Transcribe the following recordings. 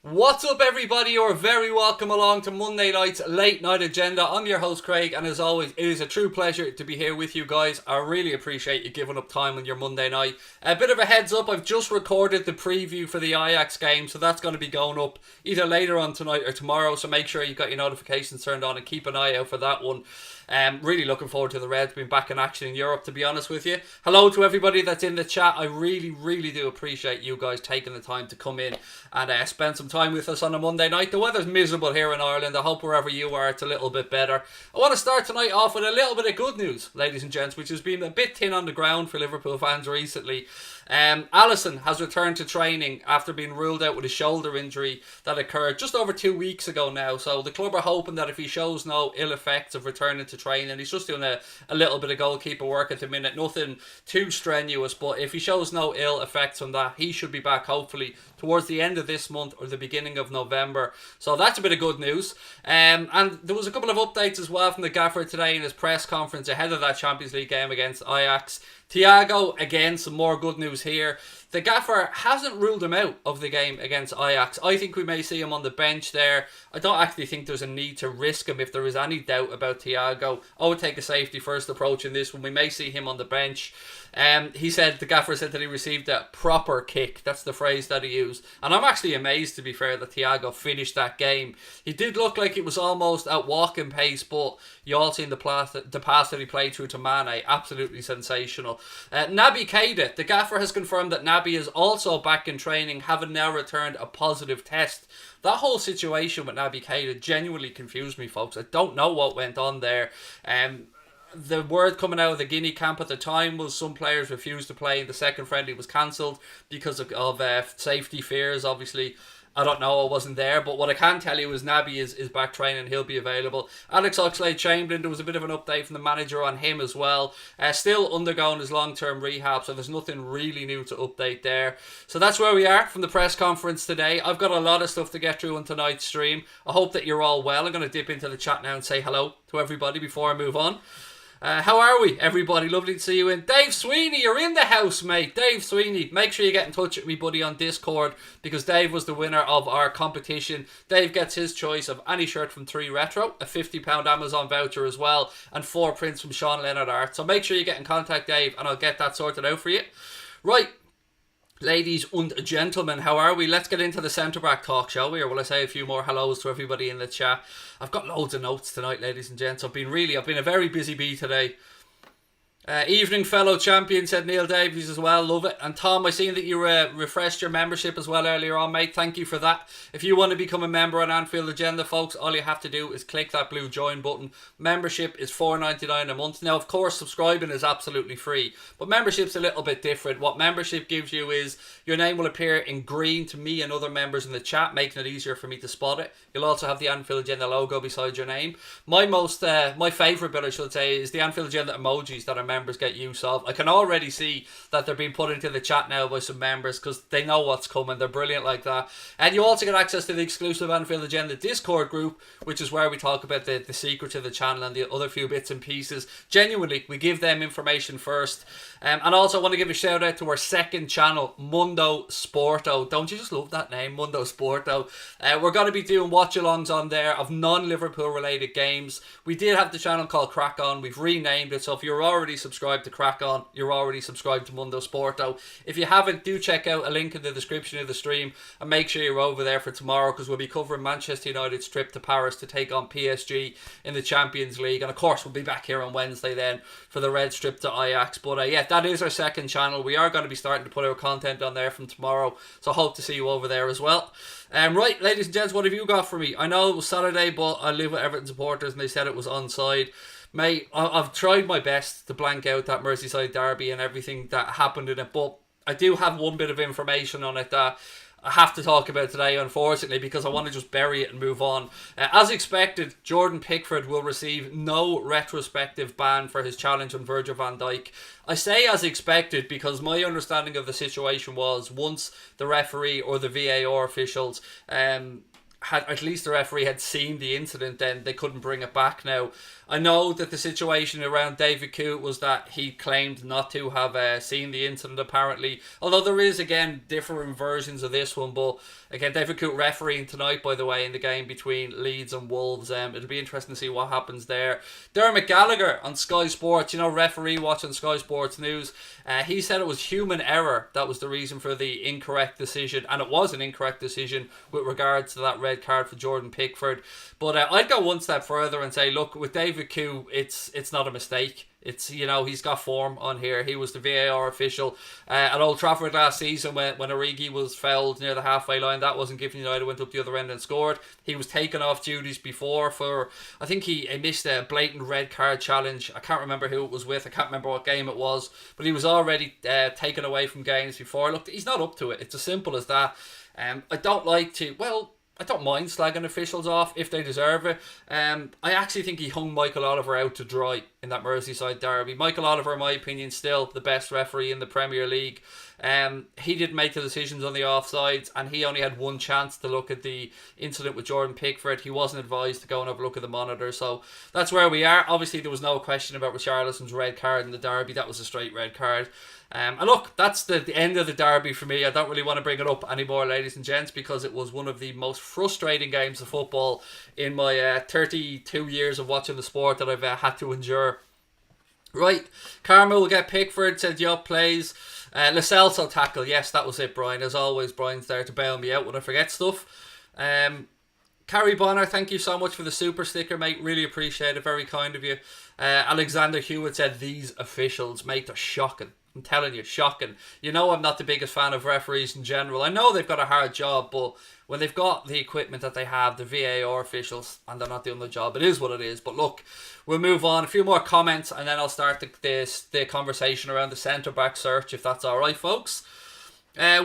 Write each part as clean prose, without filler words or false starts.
What's up, everybody? You're very welcome along to Monday night's late night agenda. I'm your host Craig, and as always, it is a true pleasure to be here with you guys. I really appreciate you giving up time on your Monday night. A bit of a heads up, I've just recorded the preview for the Ajax game, so that's going to be going up either later on tonight or tomorrow, so make sure you've got your notifications turned on and keep an eye out for that one. Really looking forward to the Reds being back in action in Europe, to be honest with you. Hello to everybody that's in the chat. I really do appreciate you guys taking the time to come in and spend some time with us on a Monday night. The weather's miserable here in Ireland. I hope wherever you are it's a little bit better. I want to start tonight off with a little bit of good news, ladies and gents, which has been a bit thin on the ground for Liverpool fans recently. Alisson has returned to training after being ruled out with a shoulder injury that occurred just over 2 weeks ago now. So the club are hoping that if he shows no ill effects of returning to training, he's just doing a little bit of goalkeeper work at the minute, nothing too strenuous, but if he shows no ill effects from that, he should be back hopefully towards the end of this month or the beginning of November. So that's a bit of good news. And there was a couple of updates as well from the gaffer today in his press conference ahead of that Champions League game against Ajax. Thiago, again, some more good news here. The gaffer hasn't ruled him out of the game against Ajax. I think we may see him on the bench there. I don't actually think there's a need to risk him if there is any doubt about Thiago. I would take a safety first approach in this one. We may see him on the bench. The gaffer said that he received a proper kick. That's the phrase that he used. And I'm actually amazed, to be fair, that Thiago finished that game. He did look like it was almost at walking pace, but you all seen the pass that he played through to Mane. Absolutely sensational. Naby Keita, the gaffer has confirmed that Naby is also back in training, having now returned a positive test. That whole situation with Naby Keita genuinely confused me, folks. I don't know what went on there. The word coming out of the Guinea camp at the time was some players refused to play. The second friendly was cancelled because of safety fears, obviously. I don't know, I wasn't there, but what I can tell you is Naby is back training, he'll be available. Alex Oxlade-Chamberlain, there was a bit of an update from the manager on him as well. Still undergoing his long-term rehab, so there's nothing really new to update there. So that's where we are from the press conference today. I've got a lot of stuff to get through on tonight's stream. I hope that you're all well. I'm going to dip into the chat now and say hello to everybody before I move on. How are we, everybody? Lovely to see you in. Dave Sweeney, you're in the house, mate. Dave Sweeney, make sure you get in touch with me, buddy, on Discord, because Dave was the winner of our competition. Dave gets his choice of any shirt from 3 Retro, a £50 Amazon voucher as well, and 4 prints from Sean Leonard Art. So make sure you get in contact, Dave, and I'll get that sorted out for you. Right. Ladies and gentlemen, how are we? Let's get into the centre-back talk, shall we? Or will I say a few more hellos to everybody in the chat? I've got loads of notes tonight, ladies and gents. I've been a very busy bee today. Evening fellow champion, said Neil Davies as well. Love it. And Tom, I seen that you refreshed your membership as well earlier on, mate. Thank you for that. If you want to become a member on Anfield Agenda, folks, all you have to do is click that blue join button. Membership is $4.99 a month. Now, of course, subscribing is absolutely free, but membership's a little bit different. What membership gives you is your name will appear in green to me and other members in the chat, making it easier for me to spot it. You'll also have the Anfield Agenda logo beside your name. My favourite bit, I should say, is the Anfield Agenda emojis that are members get use of. I can already see that they're being put into the chat now by some members because they know what's coming. They're brilliant like that. And you also get access to the exclusive Anfield Agenda Discord group, which is where we talk about the secrets of the channel and the other few bits and pieces. Genuinely, we give them information first. And also I want to give a shout out to our second channel, Mundo Sporto. Don't you just love that name, Mundo Sporto? We're going to be doing watch-alongs on there of non-Liverpool related games. We did have the channel called Crack On. We've renamed it, so if you're already subscribed to Crack On, you're already subscribed to Mundo Sporto. If you haven't, do check out a link in the description of the stream and make sure you're over there for tomorrow, because we'll be covering Manchester United's trip to Paris to take on PSG in the Champions League. And of course, we'll be back here on Wednesday then for the Reds trip to Ajax. But yeah, that is our second channel. We are going to be starting to put our content on there from tomorrow, so I hope to see you over there as well. Right, ladies and gents, what have you got for me? I know it was Saturday, but I live with Everton supporters and they said it was onside. Mate, I've tried my best to blank out that Merseyside derby and everything that happened in it, but I do have one bit of information on it that I have to talk about today, unfortunately, because I want to just bury it and move on. As expected, Jordan Pickford will receive no retrospective ban for his challenge on Virgil van Dijk. I say as expected because my understanding of the situation was once the referee or the VAR officials had at least the referee had seen the incident, then they couldn't bring it back. Now, I know that the situation around David Coote was that he claimed not to have seen the incident apparently, although there is again different versions of this one. But again, David Coote refereeing tonight, by the way, in the game between Leeds and Wolves. It'll be interesting to see what happens there. Dermot Gallagher on Sky Sports, referee watching Sky Sports News, he said it was human error that was the reason for the incorrect decision, and it was an incorrect decision with regards to that red card for Jordan Pickford. But I'd go one step further and say, look, with David Coote, it's not a mistake. It's, he's got form on here. He was the VAR official at Old Trafford last season when Origi was fouled near the halfway line. That wasn't given. United went up the other end and scored. He was taken off duties before for, I think he missed a blatant red card challenge. I can't remember who it was with. I can't remember what game it was. But he was already taken away from games before. Look, he's not up to it. It's as simple as that. I don't mind slagging officials off if they deserve it. I actually think he hung Michael Oliver out to dry in that Merseyside derby. Michael Oliver, in my opinion, still the best referee in the Premier League. He didn't make the decisions on the offsides, and he only had one chance to look at the incident with Jordan Pickford. He wasn't advised to go and have a look at the monitor, so that's where we are. Obviously, there was no question about Richarlison's red card in the derby. That was a straight red card. And look, that's the end of the derby for me. I don't really want to bring it up anymore, ladies and gents, because it was one of the most frustrating games of football in my 32 years of watching the sport that I've had to endure. Right, Karma will get Pickford, said Diop plays. Lascelles will tackle. Yes, that was it, Brian. As always, Brian's there to bail me out when I forget stuff. Carrie Bonner, thank you so much for the super sticker, mate. Really appreciate it. Very kind of you. Alexander Hewitt said, these officials, mate, they're shocking. I'm telling you, shocking. I'm not the biggest fan of referees in general. I know they've got a hard job, but when they've got the equipment that they have, the VAR officials, and they're not doing the job, it is what it is. But look, we'll move on. A few more comments, and then I'll start the conversation around the centre-back search, if that's all right, folks.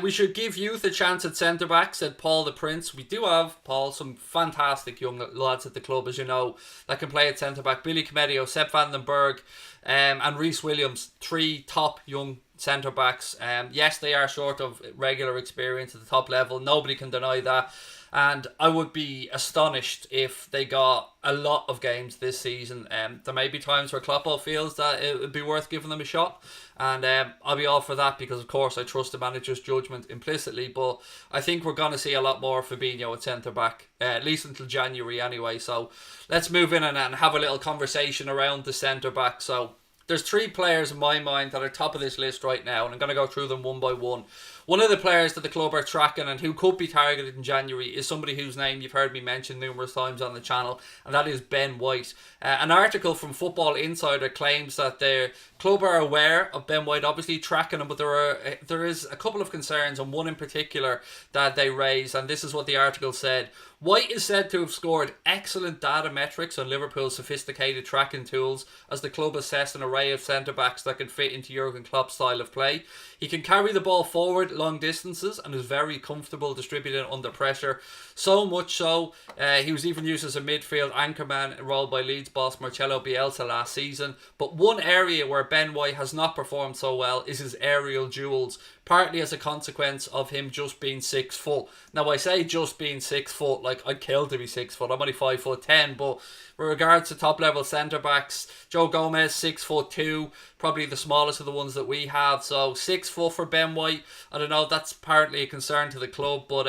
We should give youth a chance at centre-back, said Paul the Prince. We do have, Paul, some fantastic young lads at the club, as you know, that can play at centre-back. Billy Comedio, Sepp van den Berg, and Reece Williams, 3 top young centre-backs. Yes, they are short of regular experience at the top level. Nobody can deny that. And I would be astonished if they got a lot of games this season. There may be times where Klopp feels that it would be worth giving them a shot. And I'll be all for that because, of course, I trust the manager's judgment implicitly. But I think we're going to see a lot more Fabinho at centre-back, at least until January anyway. So let's move in and have a little conversation around the centre-back. So there's 3 players in my mind that are top of this list right now, and I'm going to go through them one by one. One of the players that the club are tracking and who could be targeted in January is somebody whose name you've heard me mention numerous times on the channel, and that is Ben White. An article from Football Insider claims that the club are aware of Ben White, obviously tracking him, but there is a couple of concerns, and one in particular that they raise, and this is what the article said. White is said to have scored excellent data metrics on Liverpool's sophisticated tracking tools as the club assessed an array of centre-backs that can fit into Jurgen Klopp's style of play. He can carry the ball forward long distances and is very comfortable distributing under pressure. So much so, he was even used as a midfield anchorman enrolled by Leeds boss Marcelo Bielsa last season. But one area where Ben White has not performed so well is his aerial duels, partly as a consequence of him just being 6 foot. Now I say just being 6 foot, like I'd kill to be 6 foot. I'm only 5'10", but with regards to top level centre backs, Joe Gomez 6'2", probably the smallest of the ones that we have. So 6 foot for Ben White. I don't know, that's apparently a concern to the club, but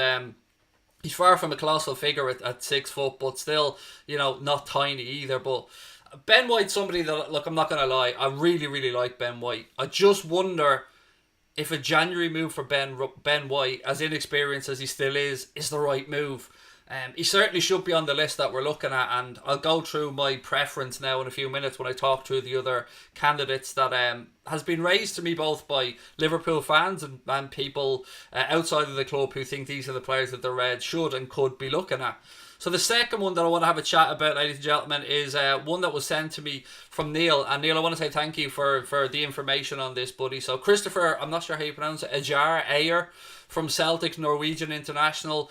he's far from a colossal figure at 6 foot, but still, not tiny either. But Ben White's somebody that, look, I'm not going to lie, I really, really like Ben White. I just wonder if a January move for Ben White, as inexperienced as he still is the right move. He certainly should be on the list that we're looking at, and I'll go through my preference now in a few minutes when I talk through the other candidates that has been raised to me both by Liverpool fans and people outside of the club who think these are the players that the Reds should and could be looking at. So the second one that I want to have a chat about, ladies and gentlemen, is one that was sent to me from Neil. And Neil, I want to say thank you for the information on this, buddy. So Christopher, I'm not sure how you pronounce it, Ayer from Celtic Norwegian International.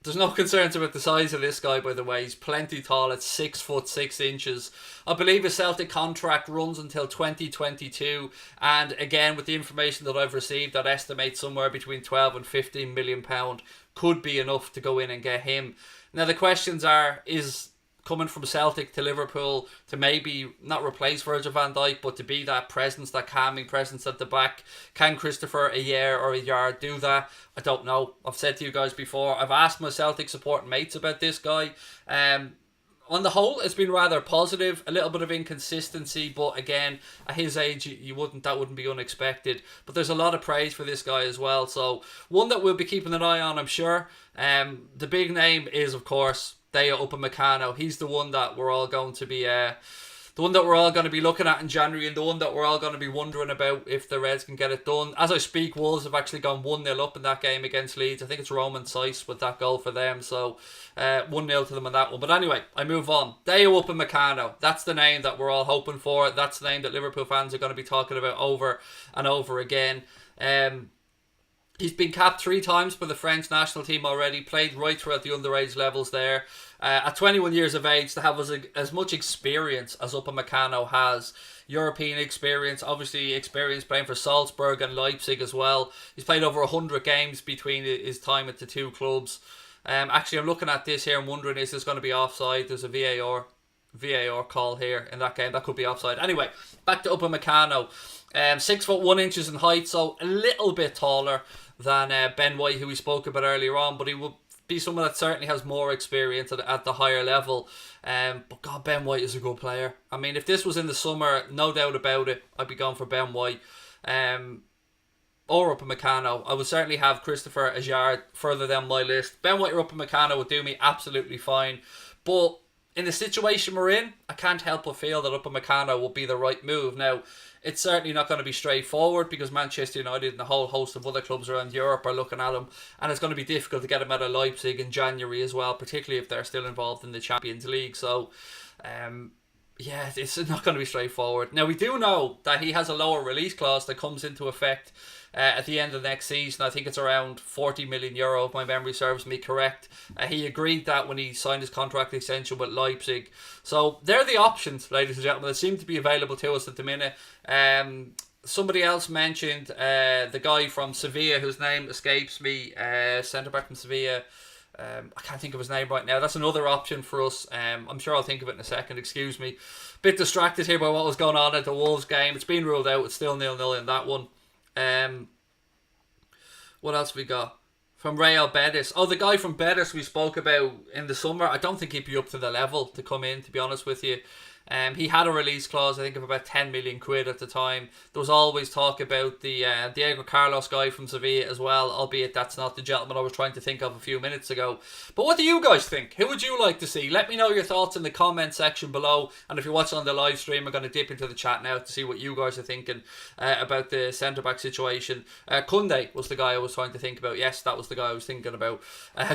There's no concerns about the size of this guy, by the way. He's plenty tall at 6'6". I believe his Celtic contract runs until 2022. And again, with the information that I've received, I'd estimate somewhere between 12 and 15 million pound could be enough to go in and get him. Now the questions are, is coming from Celtic to Liverpool to maybe not replace Virgil van Dijk, but to be that presence, that calming presence at the back. Can Christopher Ajer or Ajer do that? I don't know. I've said to you guys before, I've asked my Celtic support mates about this guy. On the whole, it's been rather positive. A little bit of inconsistency, but again, at his age, that wouldn't be unexpected. But there's a lot of praise for this guy as well. So one that we'll be keeping an eye on, I'm sure. The big name is, of course, Dijk Upamecano. He's the one that we're all going to be looking at in January, and the one that we're all going to be wondering about if the Reds can get it done. As I speak, Wolves have actually gone 1-0 up in that game against Leeds. I think it's Roman Saiss with that goal for them, so 1-0 to them on that one. But anyway, I move on. Dijk Upamecano, that's the name that we're all hoping for. That's the name that Liverpool fans are going to be talking about over and over again. He's been capped 3 times for the French national team already, played right throughout the underage levels there. At 21 years of age, to have as much experience as Upamecano has, European experience, obviously experience playing for Salzburg and Leipzig as well. He's played over 100 games between his time at the 2 clubs. Actually, I'm looking at this here and wondering, is this going to be offside? There's a VAR call here in that game. That could be offside. Anyway, back to Upamecano. 6'1" in height, so a little bit taller than Ben White, who we spoke about earlier on, but he will be someone that certainly has more experience at the higher level. But God, Ben White is a good player. I mean, if this was in the summer, no doubt about it, I'd be going for Ben White. Or Upamecano. I would certainly have Christopher Ajer further down my list. Ben White or Upamecano would do me absolutely fine. But in the situation we're in, I can't help but feel that Upamecano will be the right move. Now, it's certainly not going to be straightforward because Manchester United and a whole host of other clubs around Europe are looking at him, and it's going to be difficult to get him out of Leipzig in January as well, particularly if they're still involved in the Champions League. So, it's not going to be straightforward. Now, we do know that he has a lower release clause that comes into effect at the end of next season. I think it's around €40 million, if my memory serves me correct. He agreed that when he signed his contract extension with Leipzig. So they're the options, ladies and gentlemen, that seem to be available to us at the minute. Somebody else mentioned the guy from Sevilla, whose name escapes me, centre-back from Sevilla. I can't think of his name right now. That's another option for us. I'm sure I'll think of it in a second. Excuse me. Bit distracted here by what was going on at the Wolves game. It's been ruled out. It's still 0-0 in that one. What else we got? From Real Betis. Oh, the guy from Betis we spoke about in the summer. I don't think he'd be up to the level to come in, to be honest with you. He had a release clause, I think, of about 10 million quid at the time. There was always talk about the Diego Carlos guy from Sevilla as well, albeit that's not the gentleman I was trying to think of a few minutes ago. But what do you guys think? Who would you like to see? Let me know your thoughts in the comment section below. And if you're watching on the live stream, I'm going to dip into the chat now to see what you guys are thinking about the centre-back situation. Koundé was the guy I was trying to think about. Yes, that was the guy I was thinking about.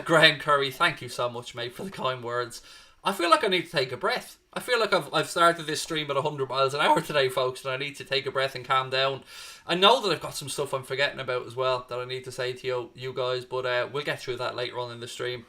Graham Curry, thank you so much, mate, for the kind words. I feel like I need to take a breath. I feel like I've started this stream at 100 miles an hour today, folks, and I need to take a breath and calm down. I know that I've got some stuff I'm forgetting about as well that I need to say to you guys, but we'll get through that later on in the stream.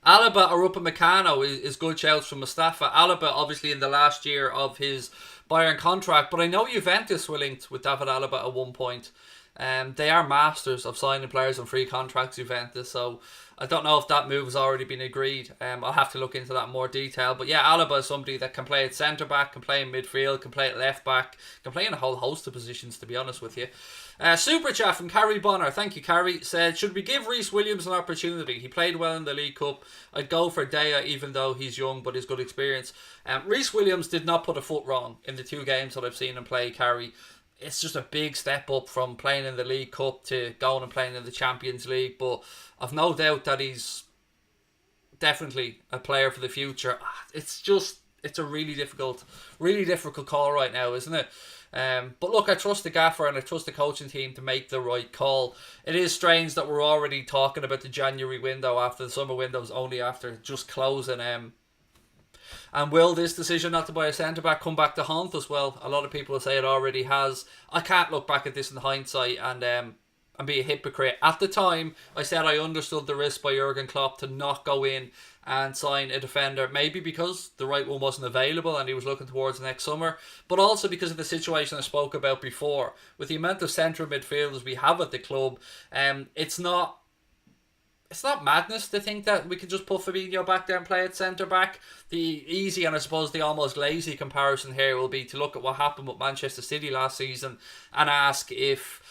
Alaba or Upamecano is good shouts from Mustafa. Alaba, obviously, in the last year of his Bayern contract, but I know Juventus were linked with David Alaba at one point. They are masters of signing players on free contracts, Juventus, so I don't know if that move has already been agreed. I'll have to look into that in more detail. But yeah, Alaba is somebody that can play at centre-back, can play in midfield, can play at left-back, can play in a whole host of positions, to be honest with you. Super chat from Carrie Bonner. Thank you, Carrie. Said, should we give Reece Williams an opportunity? He played well in the League Cup. I'd go for Dijk, even though he's young, but he's good experience. Reece Williams did not put a foot wrong in the 2 games that I've seen him play, Carrie. It's just a big step up from playing in the League Cup to going and playing in the Champions League. But I've no doubt that he's definitely a player for the future. It's a really difficult call right now, isn't it? But look, I trust the gaffer and I trust the coaching team to make the right call. It is strange that we're already talking about the January window after the summer window's only after just closing. And will this decision not to buy a centre-back come back to haunt us? Well, a lot of people will say it already has. I can't look back at this in hindsight and and be a hypocrite. At the time, I said I understood the risk by Jurgen Klopp to not go in and sign a defender, maybe because the right one wasn't available and he was looking towards next summer, but also because of the situation I spoke about before. With the amount of central midfielders we have at the club, it's not madness to think that we could just put Firmino back there and play at centre back. The easy and I suppose the almost lazy comparison here will be to look at what happened with Manchester City last season and ask if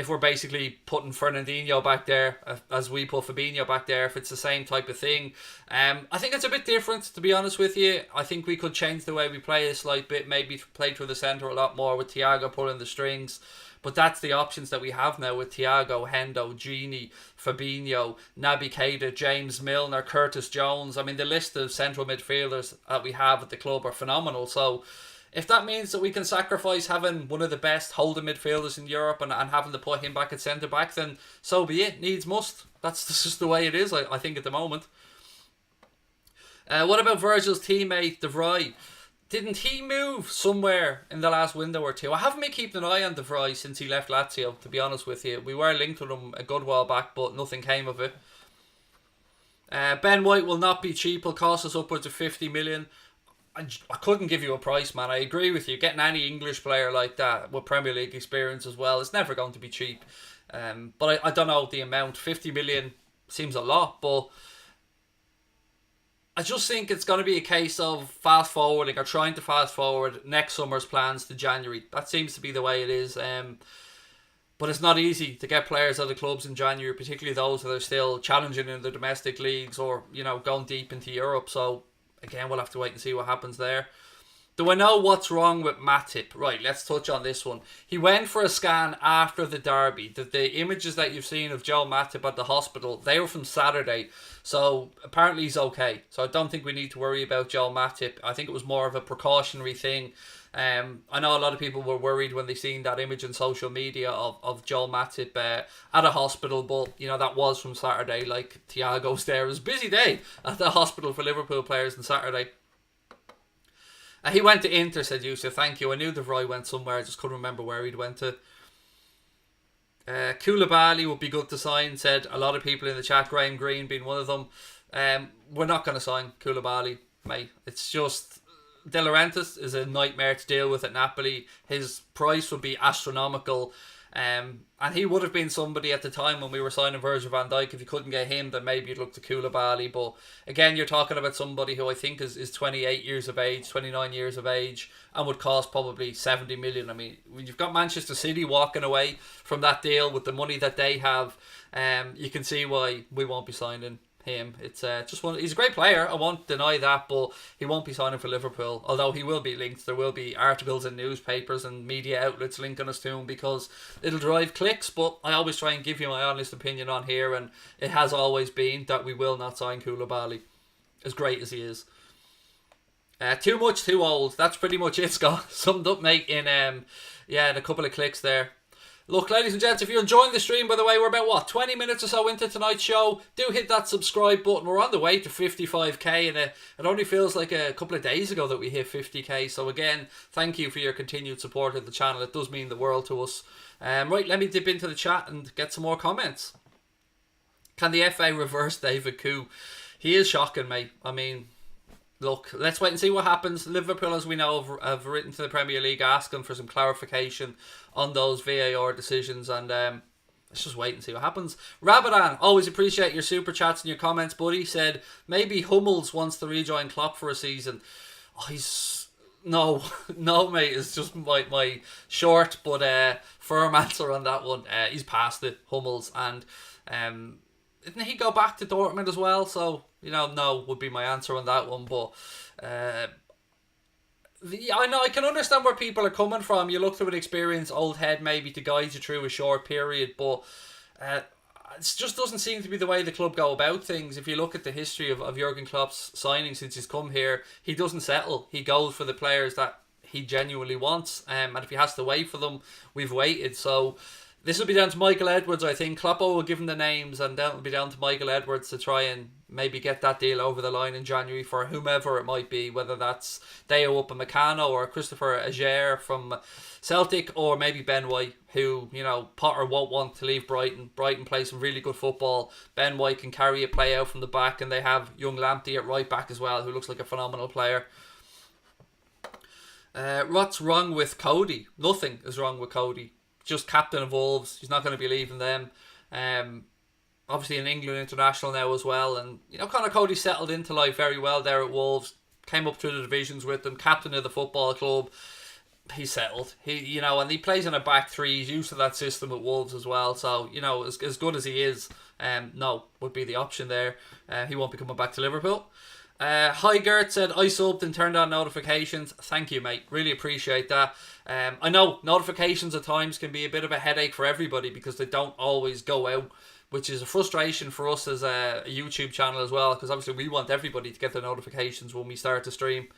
we're basically putting Fernandinho back there as we put Fabinho back there, if it's the same type of thing. I think it's a bit different, to be honest with you. I think we could change the way we play a slight bit, maybe play through the centre a lot more with Thiago pulling the strings. But that's the options that we have now with Thiago, Hendo, Gini, Fabinho, Naby Keita, James Milner, Curtis Jones. I mean, the list of central midfielders that we have at the club are phenomenal. So if that means that we can sacrifice having one of the best holding midfielders in Europe and having to put him back at centre-back, then so be it. Needs must. That's just the way it is, I think, at the moment. What about Virgil's teammate, De Vrij? Didn't he move somewhere in the last window or two? I haven't been keeping an eye on De Vrij since he left Lazio, to be honest with you. We were linked with him a good while back, but nothing came of it. Ben White will not be cheap. He'll cost us upwards of 50 million. I couldn't give you a price, man. I agree with you. Getting any English player like that with Premier League experience as well, it's never going to be cheap. But I don't know the amount. 50 million seems a lot, but I just think it's going to be a case of fast forwarding or trying to fast forward next summer's plans to January. That seems to be the way it is. But it's not easy to get players out of clubs in January, particularly those that are still challenging in the domestic leagues or, going deep into Europe. So again, we'll have to wait and see what happens there. Do I know what's wrong with Matip? Right, let's touch on this one. He went for a scan after the derby. The images that you've seen of Joe Matip at the hospital, they were from Saturday. So apparently he's okay. So I don't think we need to worry about Joe Matip. I think it was more of a precautionary thing. I know a lot of people were worried when they seen that image on social media of Joel Matip at a hospital, but that was from Saturday. Like Thiago's there. It was a busy day at the hospital for Liverpool players on Saturday. He went to Inter, said Yusuf. Thank you. I knew De Vrij went somewhere. I just couldn't remember where he'd went to. Koulibaly would be good to sign, said a lot of people in the chat, Graham Green being one of them. We're not going to sign Koulibaly, mate. It's just De Laurentiis is a nightmare to deal with at Napoli. His price would be astronomical. And he would have been somebody at the time when we were signing Virgil van Dijk. If you couldn't get him, then maybe you'd look to Koulibaly. But again, you're talking about somebody who I think is 28 years of age, 29 years of age, and would cost probably 70 million. I mean, when you've got Manchester City walking away from that deal with the money that they have, you can see why we won't be signing him. It's just one. He's a great player, I won't deny that, but he won't be signing for Liverpool, although he will be linked. There will be articles in newspapers and media outlets linking us to him because it'll drive clicks. But I always try and give you my honest opinion on here, and it has always been that we will not sign Koulibaly, as great as he is. Too much, too old. That's pretty much it, Scott. Summed up, mate, in a couple of clicks there. Look, ladies and gents, if you're enjoying the stream, by the way, we're about, 20 minutes or so into tonight's show. Do hit that subscribe button. We're on the way to 55k, and it only feels like a couple of days ago that we hit 50k. So again, thank you for your continued support of the channel. It does mean the world to us. Right, let me dip into the chat and get some more comments. Can the FA reverse David Koo? He is shocking, mate. I mean, look, let's wait and see what happens. Liverpool, as we know, have written to the Premier League asking for some clarification on those VAR decisions, and let's just wait and see what happens. Rabadan, always appreciate your super chats and your comments, buddy. Said maybe Hummels wants to rejoin Klopp for a season. No, mate. It's just my short but firm answer on that one. He's past it, Hummels, and didn't he go back to Dortmund as well? So no would be my answer on that one. But I know I can understand where people are coming from. You look to an experienced old head maybe to guide you through a short period, but it just doesn't seem to be the way the club go about things. If you look at the history of Jurgen Klopp's signing since he's come here, he doesn't settle. He goes for the players that he genuinely wants, and if he has to wait for them, we've waited. So This will be down to Michael Edwards, I think. Kloppo will give him the names, and then it'll be down to Michael Edwards to try and maybe get that deal over the line in January for whomever it might be, whether that's Deo Upamecano or Christopher Aguirre from Celtic, or maybe Ben White, who, you know, Potter won't want to leave Brighton. Brighton play some really good football. Ben White can carry a play out from the back, and they have young Lamptey at right back as well, who looks like a phenomenal player. What's wrong with Cody? Nothing is wrong with Cody. Just captain of Wolves. He's not going to be leaving them. Obviously an England international now as well, and you know, Conor Cody settled into life very well there at Wolves. Came up through the divisions with them. Captain of the football club. He's settled. And he plays in a back three. He's used to that system at Wolves as well. So you know, as good as he is, no would be the option there. He won't be coming back to Liverpool. Hi Gert said, I subbed and turned on notifications. Thank you, mate. Really appreciate that. I know notifications at times can be a bit of a headache for everybody because they don't always go out, which is a frustration for us as a YouTube channel as well, because obviously we want everybody to get the notifications when we start to stream.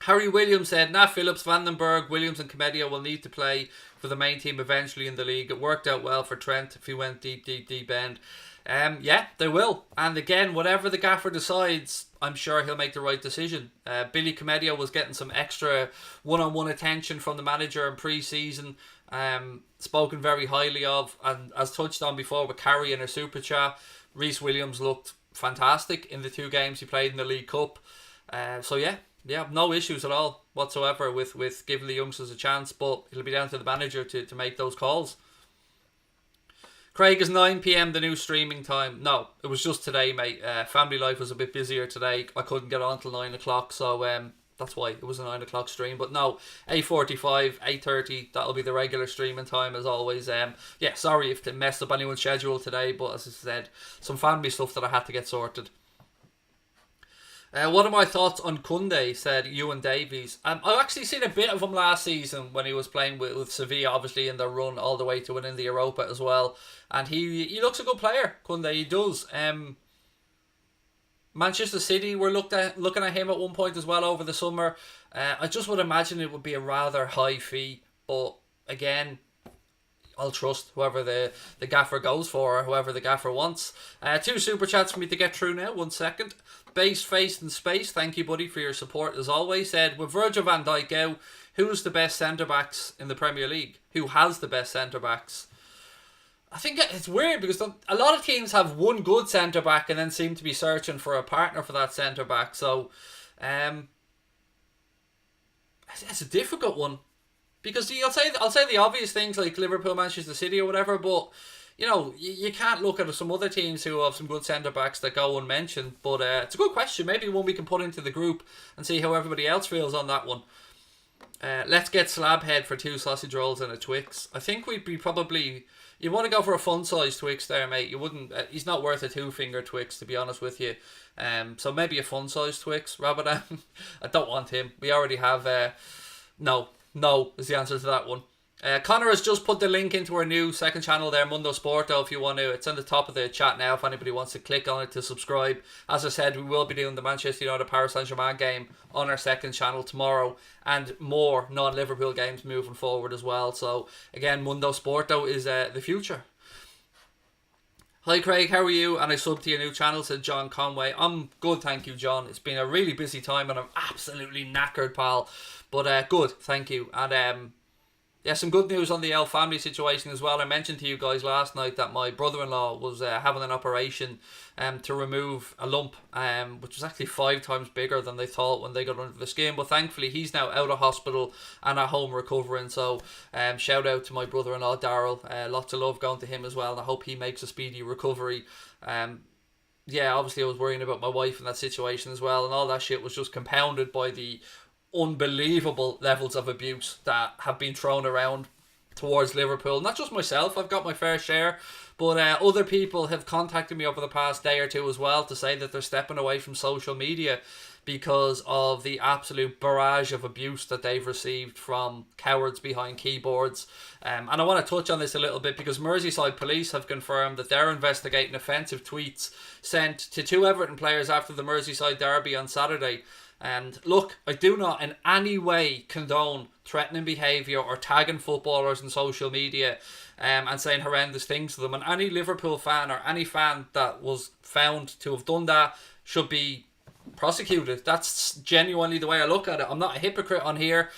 Harry Williams said, Nat Phillips, Vandenberg, Williams and Comedia will need to play for the main team eventually in the league. It worked out well for Trent if he went deep end. Yeah, they will. And again, whatever the gaffer decides, I'm sure he'll make the right decision. Billy Comedia was getting some extra one-on-one attention from the manager in pre-season, spoken very highly of, and as touched on before with Carrie in her super chat, Reece Williams looked fantastic in the 2 games he played in the League Cup. So yeah, no issues at all whatsoever with giving the youngsters a chance, but it'll be down to the manager to make those calls. Craig, is 9 p.m. the new streaming time? No, it was just today, mate. Family life was a bit busier today. I couldn't get on till 9 o'clock, so that's why it was a 9 o'clock stream. But no, 8:45, 8:30, that'll be the regular streaming time as always. Sorry if it messed up anyone's schedule today, but as I said, some family stuff that I had to get sorted. What are my thoughts on Koundé, said Ewan Davies. I've actually seen a bit of him last season when he was playing with Sevilla, obviously in their run all the way to winning the Europa as well. And he looks a good player, Koundé, he does. Manchester City were looking at him at one point as well over the summer. I just would imagine it would be a rather high fee, but again, I'll trust whoever the gaffer goes for, or whoever the gaffer wants. 2 super chats for me to get through now. 1 second. Base, Face and Space, thank you, buddy, for your support as always. Said, with Virgil van Dijk out, who's the best centre-backs in the Premier League? Who has the best centre-backs? I think it's weird because a lot of teams have one good centre-back and then seem to be searching for a partner for that centre-back. So, it's a difficult one. Because I'll say the obvious things like Liverpool, Manchester City or whatever, but you know, you can't look at some other teams who have some good centre-backs that go unmentioned. But it's a good question. Maybe one we can put into the group and see how everybody else feels on that one. Let's get Slabhead for 2 sausage rolls and a Twix. I think we'd be probably... You want to go for a fun-sized Twix there, mate. You wouldn't... he's not worth a 2-finger Twix, to be honest with you. So maybe a fun-sized Twix rather than... I don't want him. We already have... No is the answer to that one. Connor has just put the link into our new second channel there, Mundo Sporto, if you want to. It's on the top of the chat now if anybody wants to click on it to subscribe. As I said, we will be doing the Manchester United Paris Saint-Germain game on our second channel tomorrow, and more non-Liverpool games moving forward as well. So again, Mundo Sporto is the future. Hi Craig, how are you? And I subbed to your new channel, said John Conway. I'm good, thank you, John. It's been a really busy time and I'm absolutely knackered, pal. But good, thank you. And some good news on the L family situation as well. I mentioned to you guys last night that my brother-in-law was having an operation to remove a lump, which was actually 5 times bigger than they thought when they got under the skin. But thankfully, he's now out of hospital and at home recovering. So shout out to my brother-in-law, Daryl. Lots of love going to him as well. And I hope he makes a speedy recovery. Obviously I was worrying about my wife in that situation as well. And all that shit was just compounded by the unbelievable levels of abuse that have been thrown around towards Liverpool. Not just myself, I've got my fair share, but other people have contacted me over the past day or two as well to say that they're stepping away from social media because of the absolute barrage of abuse that they've received from cowards behind keyboards. And I want to touch on this a little bit because Merseyside police have confirmed that they're investigating offensive tweets sent to 2 Everton players after the Merseyside derby on Saturday. And look, I do not in any way condone threatening behaviour or tagging footballers in social media and saying horrendous things to them. And any Liverpool fan or any fan that was found to have done that should be prosecuted. That's genuinely the way I look at it. I'm not a hypocrite on here.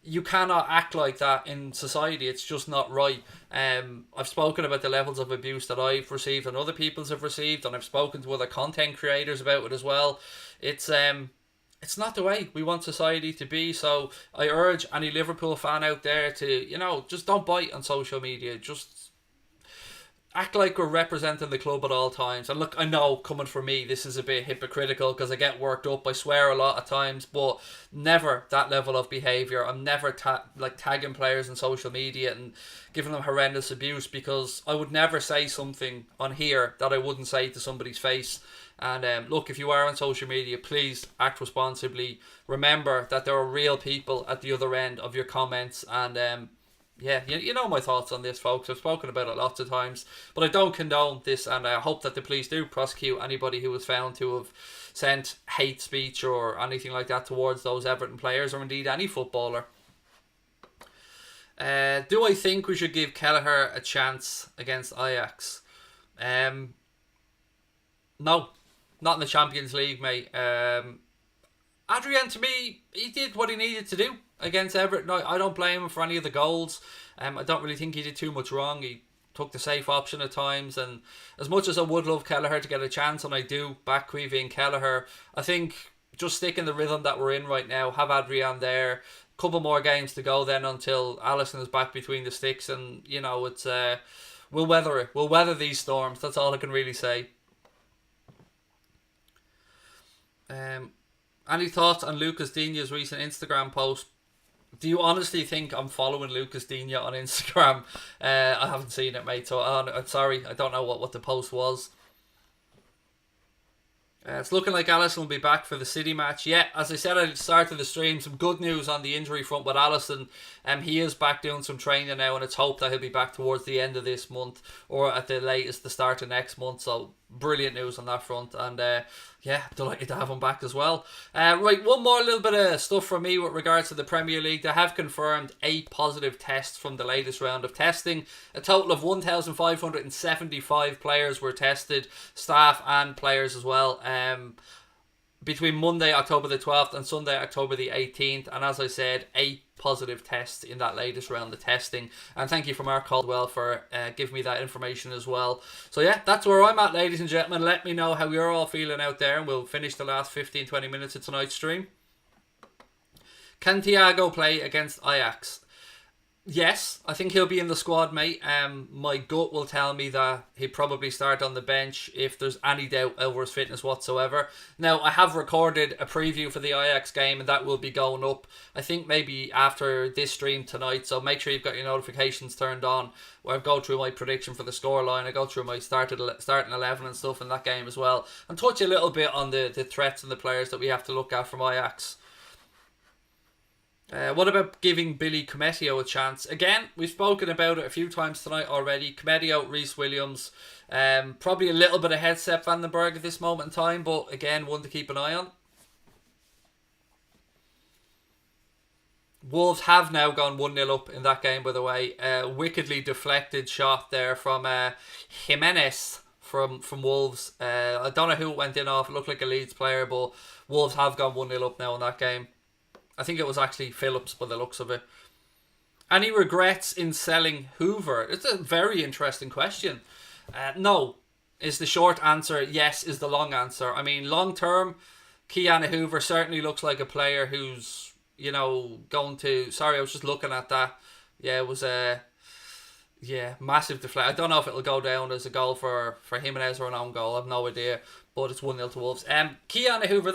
You cannot act like that in society. It's just not right. I've spoken about the levels of abuse that I've received and other people's have received, and I've spoken to other content creators about it as well. It's not the way we want society to be. So I urge any Liverpool fan out there to, just don't bite on social media. Just act like we're representing the club at all times. And look, I know coming from me, this is a bit hypocritical because I get worked up. I swear a lot of times, but never that level of behaviour. I'm never tagging players on social media and giving them horrendous abuse, because I would never say something on here that I wouldn't say to somebody's face. And look, if you are on social media, please act responsibly. Remember that there are real people at the other end of your comments. And yeah, you know my thoughts on this, folks. I've spoken about it lots of times, but I don't condone this, and I hope that the police do prosecute anybody who was found to have sent hate speech or anything like that towards those Everton players, or indeed any footballer. Do I think we should give Kelleher a chance against Ajax? No, not in the Champions League, mate. Adrian, to me, he did what he needed to do against Everton. I don't blame him for any of the goals. I don't really think he did too much wrong. He took the safe option at times, and as much as I would love Kelleher to get a chance, and I do back Queevy and Kelleher, I think just stick in the rhythm that we're in right now. Have Adrian there. Couple more games to go then until Alisson is back between the sticks, and it's we'll weather it. We'll weather these storms. That's all I can really say. Any thoughts on Lucas Digne's recent Instagram post? Do you honestly think I'm following Lucas Digne on Instagram? I haven't seen it, mate, so I'm sorry. I don't know what the post was. It's looking like Alisson will be back for the City match. Yeah, as I said at the start of the stream, some good news on the injury front with Alisson. He is back doing some training now, and it's hoped that he'll be back towards the end of this month, or at the latest the start of next month. So brilliant news on that front, and yeah, delighted to have him back as well. Right, one more little bit of stuff from me with regards to the Premier League. They have confirmed 8 positive tests from the latest round of testing. A total of 1,575 players were tested, staff and players as well, between Monday, October the 12th and Sunday, October the 18th. And as I said, 8 positive tests in that latest round of testing. And thank you from Mark Caldwell for giving me that information as well. So yeah, that's where I'm at, ladies and gentlemen. Let me know how you're all feeling out there, and we'll finish the last 15-20 minutes of tonight's stream. Can Thiago play against Ajax? Yes, I think he'll be in the squad, mate. My gut will tell me that he'd probably start on the bench if there's any doubt over his fitness whatsoever. Now, I have recorded a preview for the Ajax game, and that will be going up, I think, maybe after this stream tonight. So make sure you've got your notifications turned on, where I go through my prediction for the scoreline. I go through my starting 11 and stuff in that game as well, and touch a little bit on the threats and the players that we have to look at from Ajax. What about giving Billy Cometio a chance? Again, we've spoken about it a few times tonight already. Cometio, Reece Williams, probably a little bit ahead Sepp van den Berg at this moment in time, but again, one to keep an eye on. Wolves have now gone 1-0 up in that game, by the way. Wickedly deflected shot there from Jimenez from Wolves. I don't know who it went in off. It looked like a Leeds player, but Wolves have gone 1-0 up now in that game. I think it was actually Phillips by the looks of it. Any regrets in selling Hoover? It's a very interesting question. No is the short answer. Yes is the long answer. I mean, long term, Kylian Hoover certainly looks like a player who's, going to... Sorry, I was just looking at that. Yeah, it was a... massive deflect. I don't know if it'll go down as a goal for Jimenez or an own goal. I have no idea. But it's 1-0 to Wolves. Kylian Hoover,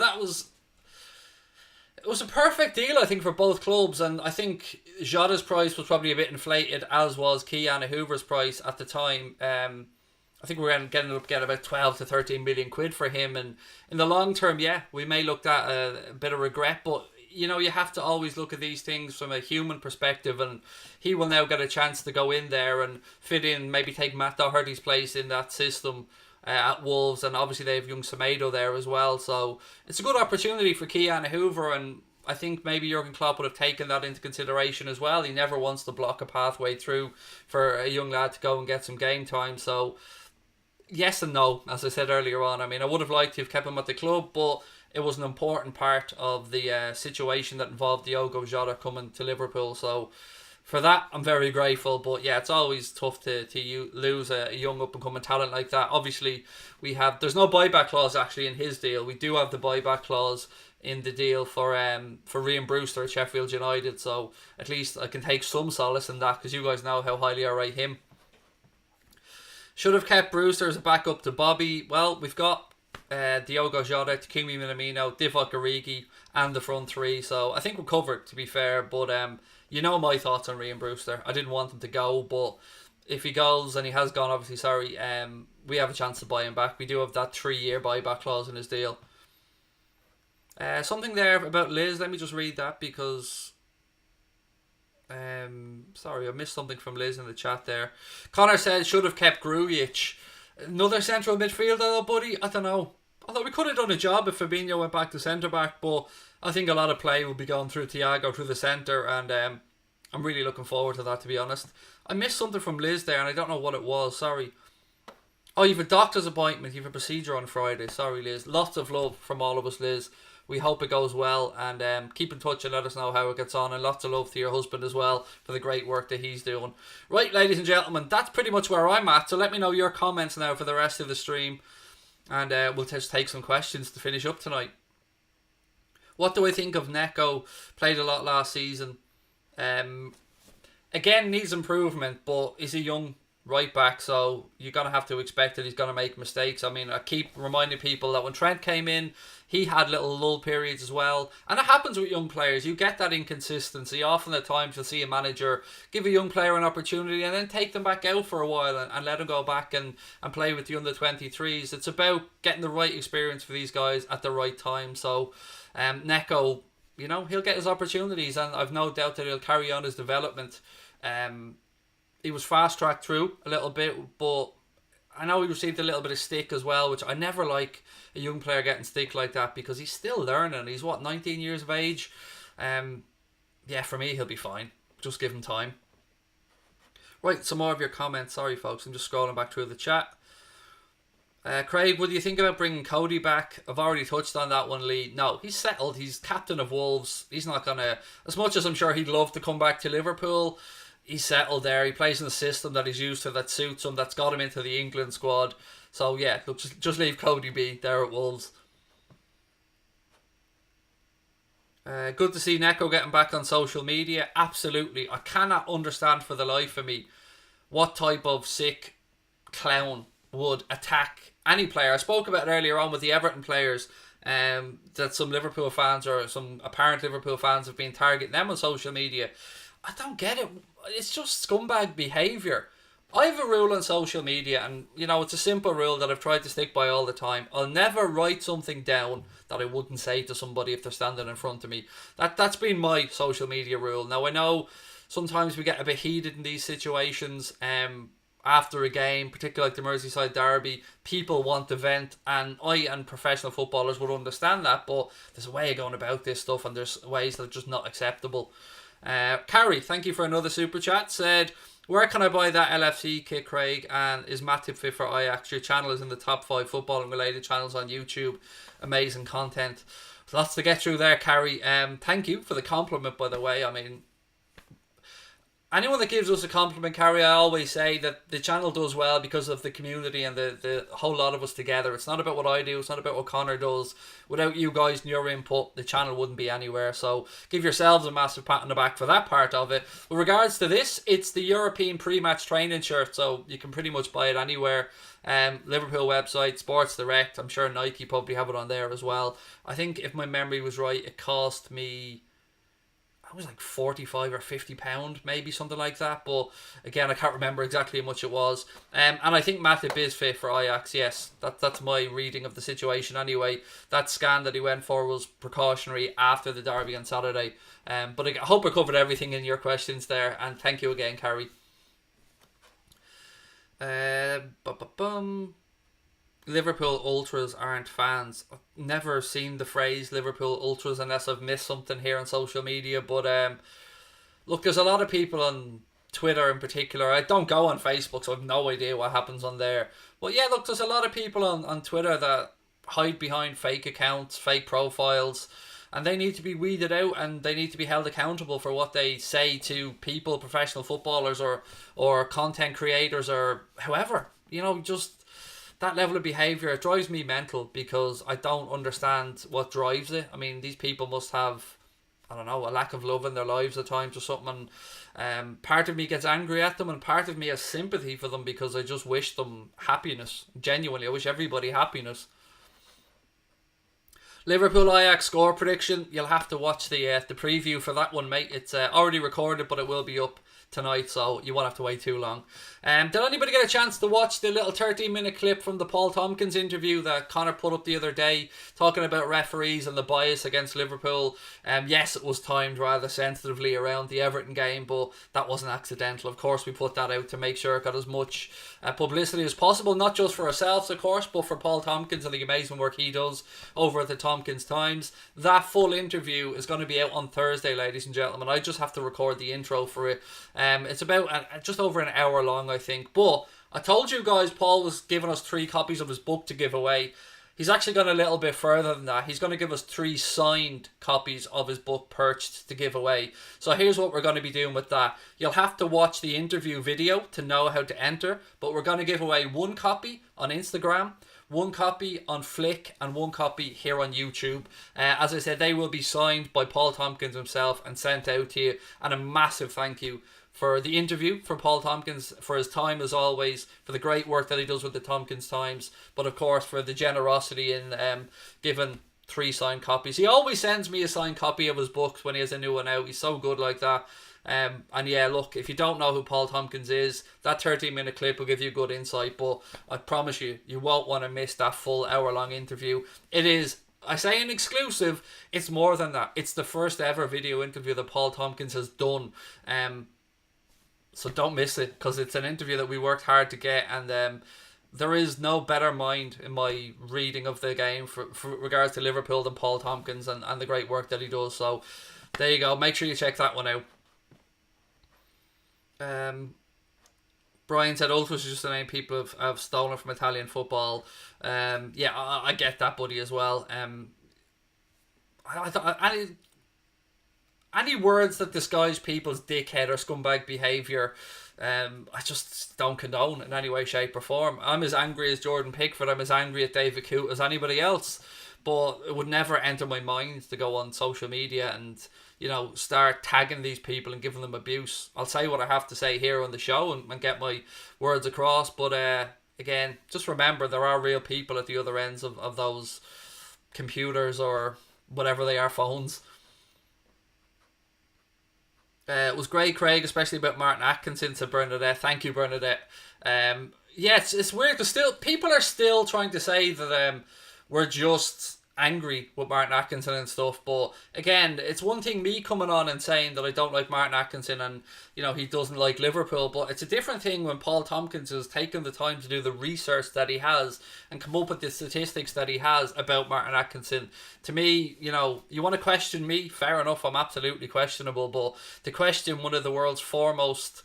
it was a perfect deal, I think, for both clubs, and I think Jota's price was probably a bit inflated, as was Kylian Hoover's price at the time. I think we're getting up get about 12 to 13 million quid for him, and in the long term, yeah, we may look at a bit of regret, but you have to always look at these things from a human perspective, and he will now get a chance to go in there and fit in, maybe take Matt Doherty's place in that system at Wolves, and obviously they have young Sadio there as well. So it's a good opportunity for Kylian Hoover, and I think maybe Jurgen Klopp would have taken that into consideration as well. He never wants to block a pathway through for a young lad to go and get some game time. So yes and no, as I said earlier on. I mean, I would have liked to have kept him at the club, but it was an important part of the situation that involved Diogo Jota coming to Liverpool. So for that, I'm very grateful. But yeah, it's always tough to lose a young up-and-coming talent like that. Obviously, there's no buyback clause actually in his deal. We do have the buyback clause in the deal for Raheem Brewster at Sheffield United. So at least I can take some solace in that, because you guys know how highly I rate him. Should have kept Brewster as a backup to Bobby. Well, we've got Diogo Jota, Takumi Minamino, Divock Origi, and the front three. So I think we're covered, to be fair. But you know my thoughts on Raheem Brewster. I didn't want him to go, but if he goes, and he has gone, obviously, we have a chance to buy him back. We do have that 3-year buyback clause in his deal. Something there about Liz. Let me just read that, because sorry, I missed something from Liz in the chat there. Connor said should have kept Grujic. Another central midfielder though, buddy. I don't know. Although we could have done a job if Fabinho went back to centre back, but I think a lot of play will be going through Thiago through the centre, and I'm really looking forward to that, to be honest. I missed something from Liz there, and I don't know what it was. Sorry. Oh, you've a doctor's appointment. You've a procedure on Friday. Sorry, Liz. Lots of love from all of us, Liz. We hope it goes well, and keep in touch and let us know how it gets on, and lots of love to your husband as well for the great work that he's doing. Right, ladies and gentlemen, that's pretty much where I'm at, so let me know your comments now for the rest of the stream, and we'll just take some questions to finish up tonight. What do I think of Neco? Played a lot last season. Again, needs improvement, but is a young right back, so you're going to have to expect that he's going to make mistakes. I mean, I keep reminding people that when Trent came in, he had little lull periods as well, and it happens with young players. You get that inconsistency. Often at times you'll see a manager give a young player an opportunity and then take them back out for a while and let them go back and play with the under-23s. It's about getting the right experience for these guys at the right time. So Neco, you know, he'll get his opportunities, and I've no doubt that he'll carry on his development. He was fast-tracked through a little bit, but I know he received a little bit of stick as well, which I never like a young player getting stick like that, because he's still learning. He's, 19 years of age? Yeah, for me, he'll be fine. Just give him time. Right, some more of your comments. Sorry, folks, I'm just scrolling back through the chat. Craig, what do you think about bringing Cody back? I've already touched on that one, Lee. No, he's settled. He's captain of Wolves. He's not going to... As much as I'm sure he'd love to come back to Liverpool, he's settled there. He plays in the system that he's used to, that suits him, that's got him into the England squad. So yeah, look, just leave Cody be there at Wolves. Good to see Neco getting back on social media. Absolutely. I cannot understand for the life of me what type of sick clown would attack any player. I spoke about it earlier on with the Everton players, that some Liverpool fans, or some apparent Liverpool fans, have been targeting them on social media. I don't get it. It's just scumbag behaviour. I have a rule on social media, and you know, it's a simple rule that I've tried to stick by all the time. I'll never write something down that I wouldn't say to somebody if they're standing in front of me. That's been my social media rule. Now, I know sometimes we get a bit heated in these situations after a game, particularly like the Merseyside derby. People want to vent, and I and professional footballers would understand that, but there's a way of going about this stuff, and there's ways that are just not acceptable. Carrie, thank you for another super chat. Said, where can I buy that LFC kit, Craig? And is Matip fit for Ajax? Your channel is in the top 5 football and related channels on YouTube. Amazing content. Lots to get through there, Carrie. Thank you for the compliment, by the way. I mean, anyone that gives us a compliment, Carrie, I always say that the channel does well because of the community and the whole lot of us together. It's not about what I do. It's not about what Connor does. Without you guys and your input, the channel wouldn't be anywhere. So give yourselves a massive pat on the back for that part of it. With regards to this, it's the European pre-match training shirt, so you can pretty much buy it anywhere. Liverpool website, Sports Direct. I'm sure Nike probably have it on there as well. I think if my memory was right, it cost me, it was like £45 or £50, maybe something like that. But again, I can't remember exactly how much it was. And I think Matip is fit for Ajax. Yes, that's my reading of the situation anyway. That scan that he went for was precautionary after the derby on Saturday. But I hope I covered everything in your questions there. And thank you again, Carrie. Liverpool ultras aren't fans. I've never seen the phrase Liverpool ultras unless I've missed something here on social media. But look, there's a lot of people on Twitter in particular. I don't go on Facebook, so I've no idea what happens on there. But yeah, look, there's a lot of people on Twitter that hide behind fake accounts, fake profiles, and they need to be weeded out and they need to be held accountable for what they say to people, professional footballers or content creators or whoever. You know, just that level of behaviour, it drives me mental because I don't understand what drives it. I mean, these people must have, I don't know, a lack of love in their lives at times or something. And part of me gets angry at them and part of me has sympathy for them because I just wish them happiness. Genuinely, I wish everybody happiness. Liverpool Ajax score prediction. You'll have to watch the preview for that one, mate. It's already recorded, but it will be up tonight, so you won't have to wait too long. Did anybody get a chance to watch the little 13-minute clip from the Paul Tompkins interview that Connor put up the other day, talking about referees and the bias against Liverpool? Yes, it was timed rather sensitively around the Everton game, but that wasn't accidental. Of course, we put that out to make sure it got as much publicity as possible, not just for ourselves, of course, but for Paul Tompkins and the amazing work he does over at the Tompkins Times. That full interview is going to be out on Thursday, ladies and gentlemen. I just have to record the intro for it. It's about just over an hour long, I think. But I told you guys Paul was giving us 3 copies of his book to give away. He's actually gone a little bit further than that. He's going to give us 3 signed copies of his book purchased to give away. So here's what we're going to be doing with that. You'll have to watch the interview video to know how to enter. But we're going to give away 1 copy on Instagram, 1 copy on Flick, and 1 copy here on YouTube. As I said, they will be signed by Paul Tompkins himself and sent out to you. And a massive thank you for the interview from Paul Tompkins, for his time as always, for the great work that he does with the Tompkins Times, but of course for the generosity in giving 3 signed copies. He always sends me a signed copy of his books when he has a new one out. He's so good like that. And yeah, look, if you don't know who Paul Tompkins is, that 13-minute clip will give you good insight, but I promise you, you won't want to miss that full hour-long interview. It is, I say, an exclusive. It's more than that. It's the first ever video interview that Paul Tompkins has done. So don't miss it, because it's an interview that we worked hard to get, and there is no better mind in my reading of the game for regards to Liverpool than Paul Tompkins and the great work that he does. So there you go. Make sure you check that one out. Brian said Ultras is just the name people have stolen from Italian football. Yeah, I get that, buddy, as well. Any words that disguise people's dickhead or scumbag behaviour, I just don't condone in any way, shape or form. I'm as angry as Jordan Pickford, I'm as angry at David Coote as anybody else, but it would never enter my mind to go on social media and, you know, start tagging these people and giving them abuse. I'll say what I have to say here on the show and get my words across, but again, just remember there are real people at the other ends of those computers or whatever they are, phones. It was great, Craig, especially about Martin Atkinson, said Bernadette. Thank you, Bernadette. Yeah, it's weird. People are still trying to say that we're just angry with Martin Atkinson and stuff, but again, it's one thing me coming on and saying that I don't like Martin Atkinson and, you know, he doesn't like Liverpool, but it's a different thing when Paul Tompkins has taken the time to do the research that he has and come up with the statistics that he has about Martin Atkinson. To me, you know, you want to question me, fair enough, I'm absolutely questionable, but to question one of the world's foremost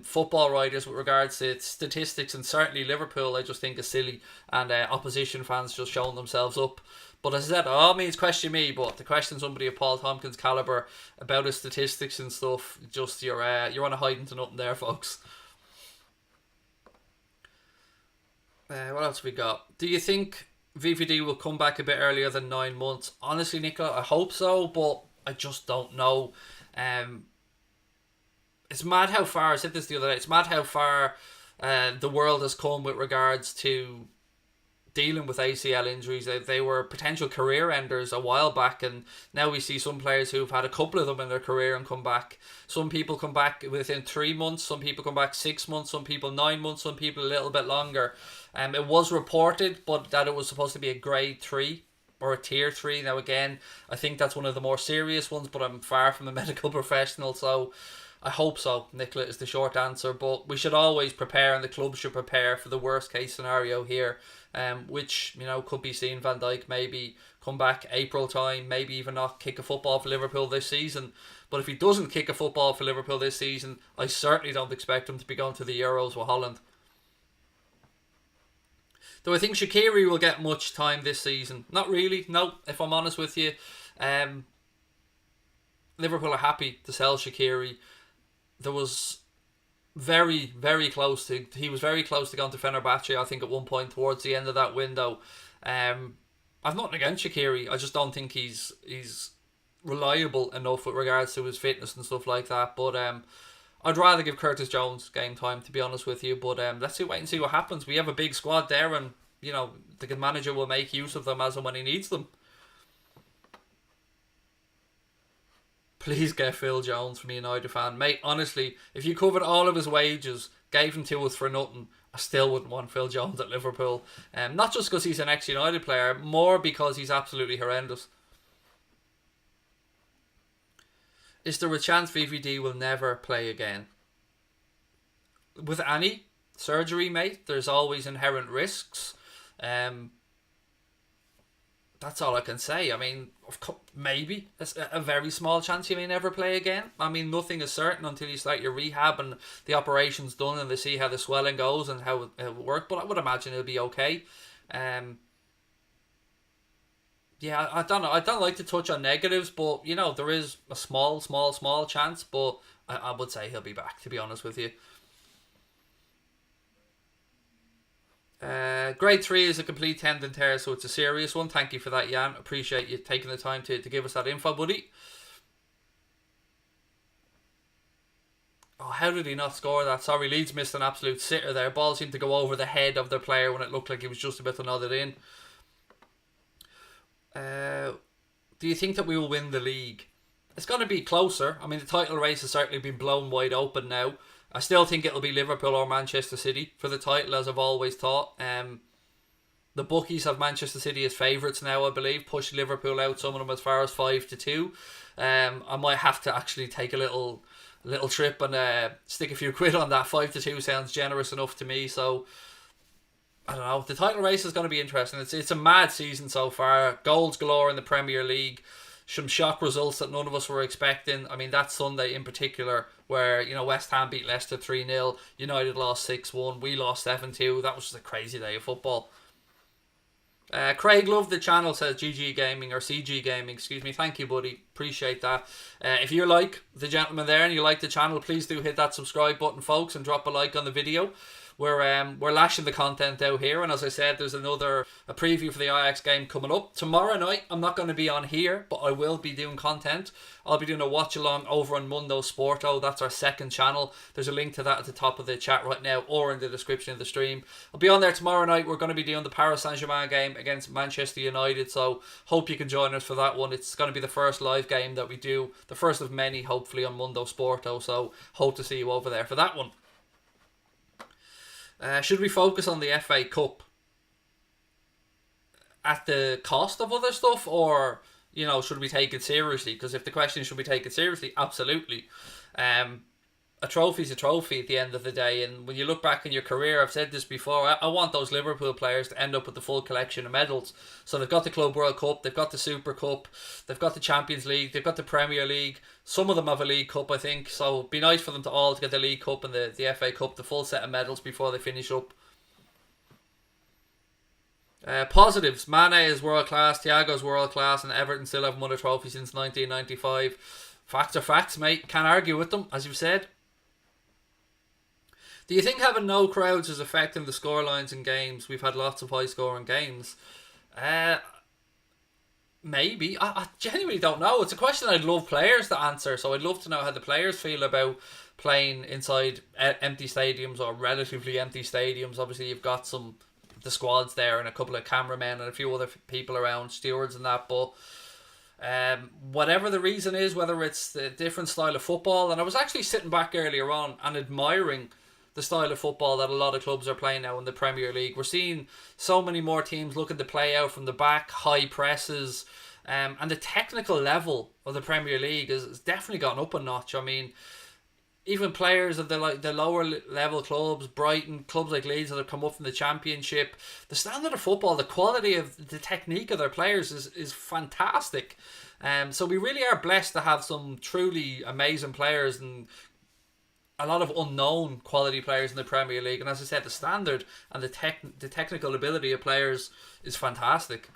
football writers with regards to statistics, and certainly Liverpool, I just think is silly, and opposition fans just showing themselves up. But as I said, all means question me, but to question somebody of Paul Tompkins' calibre about his statistics and stuff, just you're on a hiding to nothing there, folks. What else we got? Do you think VVD will come back a bit earlier than 9 months? Honestly, Nicola, I hope so, but I just don't know. It's mad how far, I said this the other day, it's mad how far the world has come with regards to dealing with ACL injuries. They were potential career enders a while back, and now we see some players who've had a couple of them in their career and come back. Some people come back within 3 months, some people come back 6 months, some people 9 months, some people a little bit longer. It was reported, but that it was supposed to be a grade 3 or a tier 3. Now again, I think that's one of the more serious ones, but I'm far from a medical professional, so I hope so, Nicola, is the short answer. But we should always prepare, and the club should prepare for the worst case scenario here, which, could be seeing Van Dijk maybe come back April time, maybe even not kick a football for Liverpool this season. But if he doesn't kick a football for Liverpool this season, I certainly don't expect him to be going to the Euros with Haaland. Do I think Shaqiri will get much time this season? Not really, no, if I'm honest with you. Liverpool are happy to sell Shaqiri. There was he was very close to going to Fenerbahce, I think, at one point towards the end of that window. I've nothing against Shaqiri. I just don't think he's reliable enough with regards to his fitness and stuff like that. But I'd rather give Curtis Jones game time, to be honest with you. But let's wait and see what happens. We have a big squad there, and the good manager will make use of them as and when he needs them. Please get Phil Jones from a United fan. Mate, honestly, if you covered all of his wages, gave him to us for nothing, I still wouldn't want Phil Jones at Liverpool. Not just because he's an ex-United player, more because he's absolutely horrendous. Is there a chance VVD will never play again? With any surgery, mate, there's always inherent risks. That's all I can say. I mean, maybe a very small chance you may never play again. I mean, nothing is certain until you start your rehab and the operation's done and they see how the swelling goes and how it works. But I would imagine it'll be okay. Yeah, I don't know. I don't like to touch on negatives, but there is a small chance. But I would say he'll be back, to be honest with you. Grade 3 is a complete tendon tear, so it's a serious one. Thank you for that, Jan. Appreciate you taking the time to give us that info, buddy. Oh, how did he not score that? Sorry, Leeds missed an absolute sitter there. Ball seemed to go over the head of the player when it looked like he was just about to nod it in. Do you think that we will win the league? It's going to be closer. I mean, the title race has certainly been blown wide open now. I still think it'll be Liverpool or Manchester City for the title, as I've always thought. The bookies have Manchester City as favourites now, I believe. Push Liverpool out, some of them as far as 5-2. I might have to actually take a little trip and stick a few quid on that. 5-2 sounds generous enough to me. So I don't know. The title race is going to be interesting. It's a mad season so far. Goals galore in the Premier League. Some shock results that none of us were expecting. I mean, that Sunday in particular, where West Ham beat Leicester 3-0, United lost 6-1, we lost 7-2. That was just a crazy day of football. Craig loved the channel, says GG Gaming, or CG Gaming, excuse me. Thank you, buddy. Appreciate that. If you're like the gentleman there and you like the channel, please do hit that subscribe button, folks, and drop a like on the video. We're lashing the content out here, and as I said, there's a preview for the Ajax game coming up tomorrow night. I'm not going to be on here, but I will be doing content. I'll be doing a watch along over on Mundo Sporto. That's our second channel. There's a link to that at the top of the chat right now, or in the description of the stream. I'll be on there tomorrow night. We're going to be doing the Paris Saint-Germain game against Manchester United, so hope you can join us for that one. It's going to be the first live game that we do, the first of many, hopefully, on Mundo Sporto. So hope to see you over there for that one. Should we focus on the FA Cup at the cost of other stuff, or should we take it seriously? Because if the question is should we take it seriously, absolutely. A trophy's a trophy at the end of the day, and when you look back in your career, I've said this before, I want those Liverpool players to end up with the full collection of medals. So they've got the Club World Cup, they've got the Super Cup, they've got the Champions League, they've got the Premier League. Some of them have a League Cup, I think, so it'd be nice for them to all get the League Cup and the FA Cup, the full set of medals before they finish up. Positives: Mane is world class, Thiago's world class, and Everton still haven't won a trophy since 1995. Facts are facts, mate. Can't argue with them, as you've said. Do you think having no crowds is affecting the scorelines in games? We've had lots of high scoring games. Maybe. I genuinely don't know. It's a question I'd love players to answer, so I'd love to know how the players feel about playing inside empty stadiums or relatively empty stadiums. Obviously, you've got the squads there and a couple of cameramen and a few other people around, stewards and that, but whatever the reason is, whether it's the different style of football, and I was actually sitting back earlier on and admiring the style of football that a lot of clubs are playing now in the Premier League. We're seeing so many more teams looking to play out from the back, high presses, and the technical level of the Premier League has definitely gone up a notch. I mean, even players of the lower level clubs, Brighton, clubs like Leeds that have come up from the Championship, the standard of football, the quality of the technique of their players is fantastic. So we really are blessed to have some truly amazing players and a lot of unknown quality players in the Premier League. And as I said, the standard and the technical ability of players is fantastic.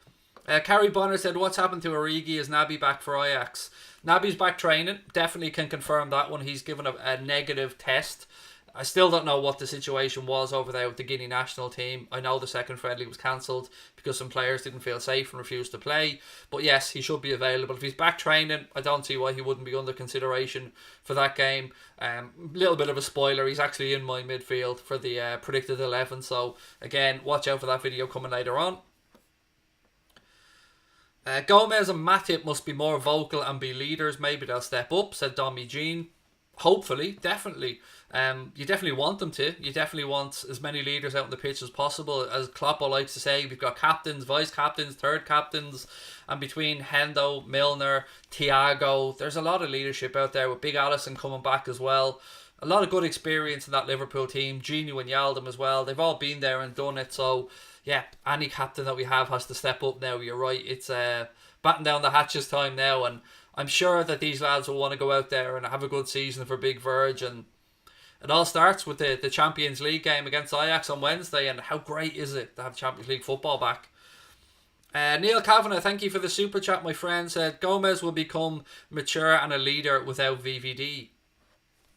Carrie Bonner said, what's happened to Origi? Is Naby back for Ajax? Naby's back training. Definitely can confirm that one. He's given a negative test. I still don't know what the situation was over there with the Guinea national team. I know the second friendly was cancelled because some players didn't feel safe and refused to play. But yes, he should be available. If he's back training, I don't see why he wouldn't be under consideration for that game. Little bit of a spoiler, he's actually in my midfield for the predicted 11. So again, watch out for that video coming later on. Gomez and Matip must be more vocal and be leaders. Maybe they'll step up, said Dom Jean. Hopefully, definitely. You definitely want them to. You definitely want as many leaders out on the pitch as possible. As Klopp likes to say, we've got captains, vice captains, third captains, and between Hendo, Milner, Thiago, there's a lot of leadership out there with Big Alisson coming back as well. A lot of good experience in that Liverpool team. Gino and Yaldum as well. They've all been there and done it. So, yeah, any captain that we have has to step up now. You're right. It's batten down the hatches time now, and I'm sure that these lads will want to go out there and have a good season for Big Verge. And it all starts with the Champions League game against Ajax on Wednesday. And how great is it to have Champions League football back? Neil Kavanagh, thank you for the super chat, my friend. Said Gomez will become mature and a leader without VVD.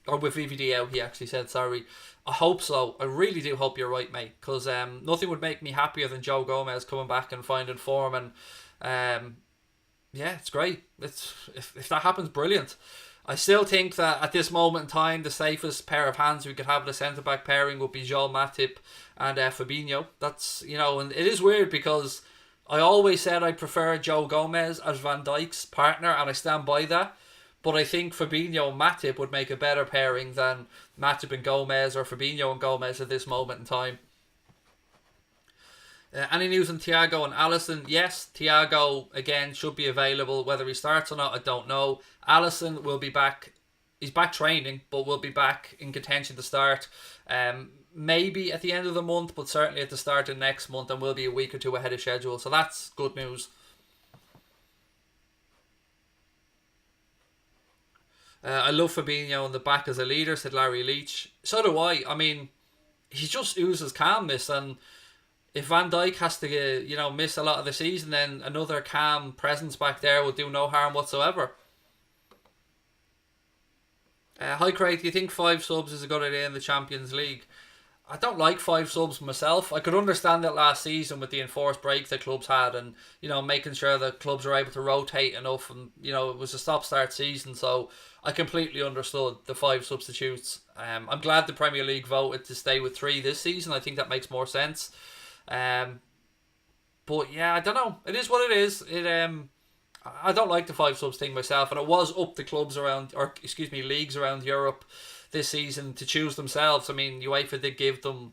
Or with VVD out, he actually said, sorry. I hope so. I really do hope you're right, mate. Because nothing would make me happier than Joe Gomez coming back and finding form. And yeah, it's great. If that happens, brilliant. I still think that at this moment in time, the safest pair of hands we could have in the centre-back pairing would be Joel Matip and Fabinho. That's, and it is weird because I always said I prefer Joe Gomez as Van Dijk's partner, and I stand by that. But I think Fabinho and Matip would make a better pairing than Matip and Gomez or Fabinho and Gomez at this moment in time. Any news on Thiago and Alisson? Yes, Thiago again should be available. Whether he starts or not, I don't know. Alisson will be back. He's back training, but will be back in contention to start. Maybe at the end of the month, but certainly at the start of next month, and will be a week or two ahead of schedule. So that's good news. I love Fabinho on the back as a leader, said Larry Leach. So do I. I mean, he just oozes calmness, and if Van Dijk has to, miss a lot of the season, then another calm presence back there will do no harm whatsoever. Hi Craig, do you think 5 subs is a good idea in the Champions League? I don't like 5 subs myself. I could understand it last season with the enforced break that clubs had, and making sure that clubs are able to rotate enough, and it was a stop-start season, so I completely understood the 5 substitutes. I'm glad the Premier League voted to stay with 3 this season. I think that makes more sense. But yeah, I don't know. It is what it is. I don't like the 5 subs thing myself, and it was up to clubs around, leagues around Europe this season to choose themselves. I mean, UEFA did give them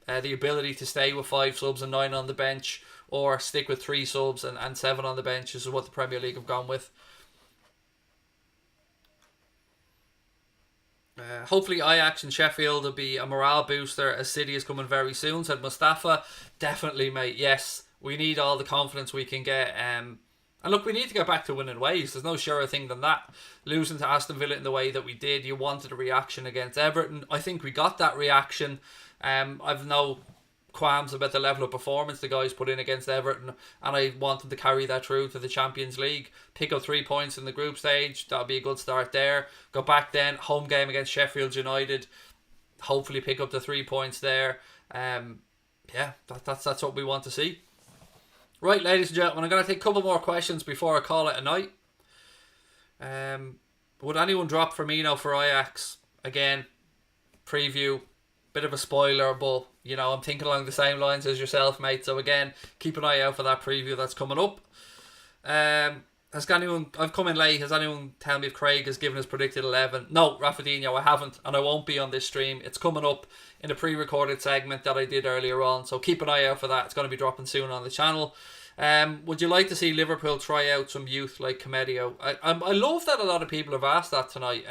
the ability to stay with 5 subs and 9 on the bench, or stick with 3 subs and 7 on the bench. This is what the Premier League have gone with. Hopefully Ajax and Sheffield will be a morale booster as City is coming very soon, said Mustafa. Definitely, mate. Yes, we need all the confidence we can get. And look, we need to get back to winning ways. There's no surer thing than that. Losing to Aston Villa in the way that we did, you wanted a reaction against Everton. I think we got that reaction. I've no qualms about the level of performance the guys put in against Everton, and I want them to carry that through to the Champions League. Pick up 3 points in the group stage. That'll be a good start there. Go back then, home game against Sheffield United. Hopefully pick up the 3 points there. That's what we want to see. Right, ladies and gentlemen, I'm going to take a couple more questions before I call it a night. Would anyone drop Firmino for Ajax? Again, preview, bit of a spoiler, but I'm thinking along the same lines as yourself, mate. So again, keep an eye out for that preview that's coming up. I've come in late. Has anyone tell me if Craig has given his predicted 11? No, Rafinha, I haven't, and I won't be on this stream. It's coming up in a pre-recorded segment that I did earlier on, so keep an eye out for that. It's going to be dropping soon on the channel. Would you like to see Liverpool try out some youth like Comedio? I love that a lot of people have asked that tonight.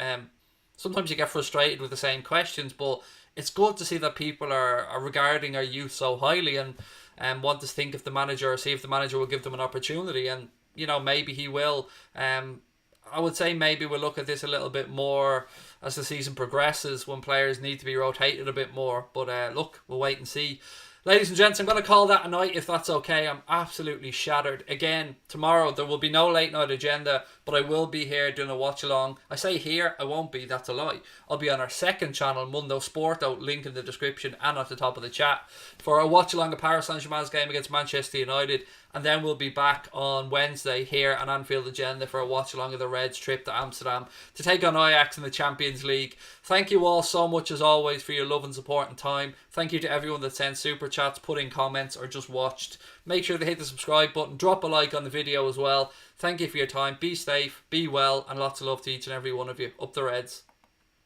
sometimes you get frustrated with the same questions, but it's good to see that people are regarding our youth so highly and want to think if the manager, or see if the manager will give them an opportunity. And, you know, maybe he will. I would say maybe we'll look at this a little bit more as the season progresses, when players need to be rotated a bit more. But look, we'll wait and see. Ladies and gents, I'm going to call that a night if that's okay. I'm absolutely shattered. Again, tomorrow there will be no late night agenda, but I will be here doing a watch along. I say here, I won't be, that's a lie. I'll be on our second channel, Mundo Sporto, link in the description and at the top of the chat, for a watch along of Paris Saint-Germain's game against Manchester United. And then we'll be back on Wednesday here on Anfield Agenda for a watch along of the Reds' trip to Amsterdam to take on Ajax in the Champions League. Thank you all so much as always for your love and support and time. Thank you to everyone that sent super chats, put in comments or just watched. Make sure to hit the subscribe button, drop a like on the video as well. Thank you for your time. Be safe, be well, and lots of love to each and every one of you. Up the Reds.